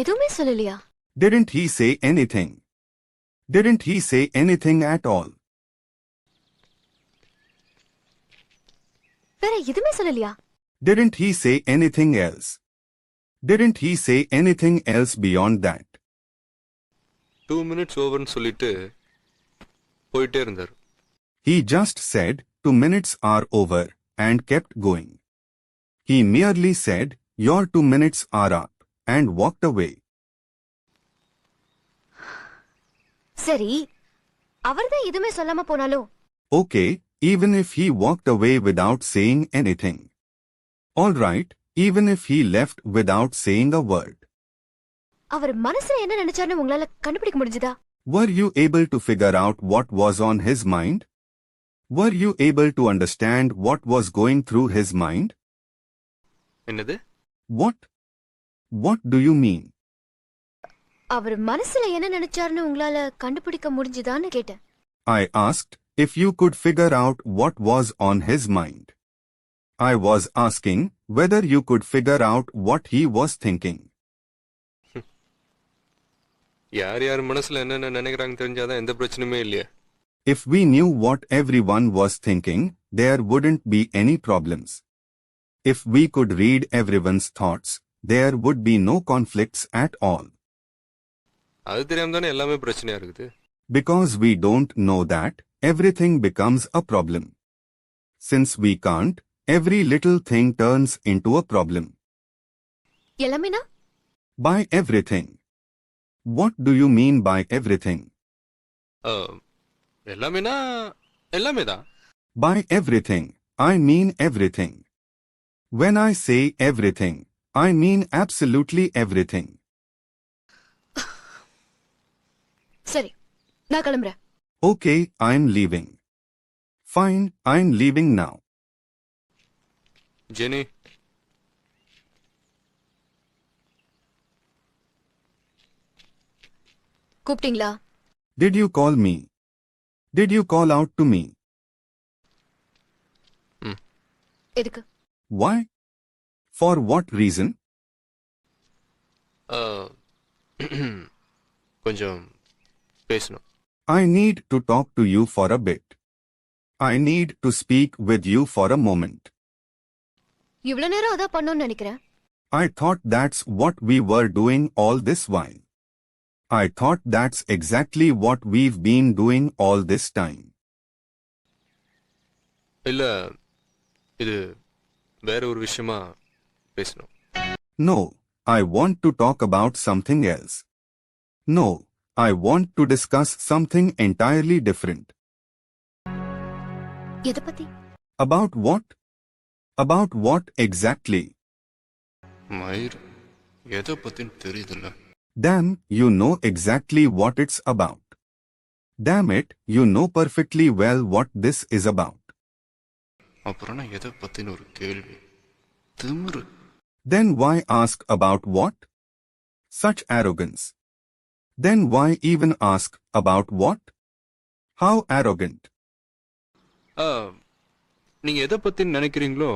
எதுவுமே சொல்லலையா? Didn't he say anything? Didn't he say anything at all? வேற எதுவுமே சொல்லலையா? Didn't he say anything else? Didn't he say anything else beyond that? 2 minutes overன்னு சொல்லிட்டு போயிட்டே இருந்தார். He just said 2 minutes are over and kept going. He merely said, your 2 minutes are up, and walked away. சரி, அவர்தான் எதுவுமே சொல்லாம போனாலோ? Okay, even if he walked away without saying anything. All right, even if he left without saying a word. அவர் மனசுல என்ன நினைச்சாருன்னு உங்களால கண்டுபிடிக்க முடிஞ்சதா? Were you able to figure out what was on his mind? Were you able to understand what was going through his mind? என்னது? What? What do you mean? அவர் மனசுல என்ன நினைச்சாருன்னு உங்களால கண்டுபிடிக்க முடிஞ்சதான்னு கேட்டேன். I asked if you could figure out what was on his mind. I was asking whether you could figure out what he was thinking. யார் யார் மனசுல என்ன நினைக்கிறாங்க தெரிஞ்சாதான் எந்த பிரச்சனையுமே இல்லையா? If we knew what everyone was thinking, there wouldn't be any problems. If we could read everyone's thoughts, there would be no conflicts at all. அது தெரியாம தானே எல்லாமே பிரச்சனையா இருக்குது. Because we don't know that, everything becomes a problem. Since we can't, every little thing turns into a problem. எல்லாமேனா? By everything. What do you mean by everything? எல்லாமேனா எல்லாமேதான். By everything, I mean everything. When I say everything, I mean absolutely everything. சரி, நான் கிளம்புறேன். Okay, I'm leaving. Fine, I'm leaving now. Jenny, கூப்பிட்டீங்களா? Did you call me? Did you call out to me? எதுக்கு? Why? For what reason? கொஞ்சம் பேசணும். I need to talk to you for a bit. I need to speak with you for a moment. இவ்வளவு நேரம் அதான் பண்ணணும்னு நினைக்கிறேன். I thought that's what we were doing all this while. I thought that's exactly what we've been doing all this time. இல்ல, இது வேற ஒரு விஷயமா பேசணும். No, I want to talk about something else. No, I want to discuss something entirely different. எதை பத்தி? About what? About what exactly? மயிர், எதை பத்தின்னு தெரியுதுல்ல? Damn, you know exactly what it's about. Damn it, you know perfectly well what this is about. அப்புறம் எதை பத்தின்னு ஒரு கேள்வி? திமிரு. Then why ask about what? Such arrogance. Then why even ask about what? How arrogant. நீங்க எதை பத்தி நினைக்கிறீங்களோ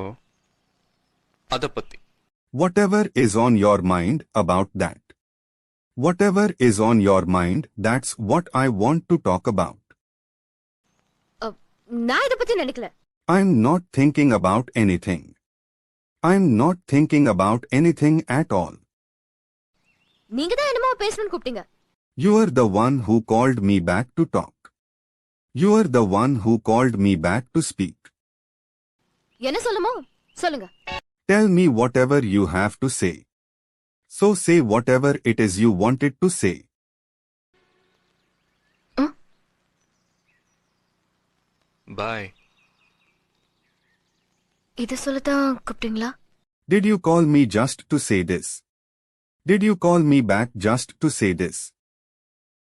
அத பத்தி. Whatever is on your mind about that. Whatever is on your mind, that's what I want to talk about. நான் இதை பத்தி நினைக்கல. I'm not thinking about anything. I'm not thinking about anything at all. நீங்க தான் என்னமோ பேசணும்னு கூப்பிட்டீங்க. You are the one who called me back to talk. You are the one who called me back to speak. என்ன சொல்லுமோ சொல்லுங்க. Tell me whatever you have to say. So say whatever it is you wanted to say. Bye. இது சொல்லதான் கூப்பிட்டீங்களா? Did you call me just to say this? Did you call me back just to say this?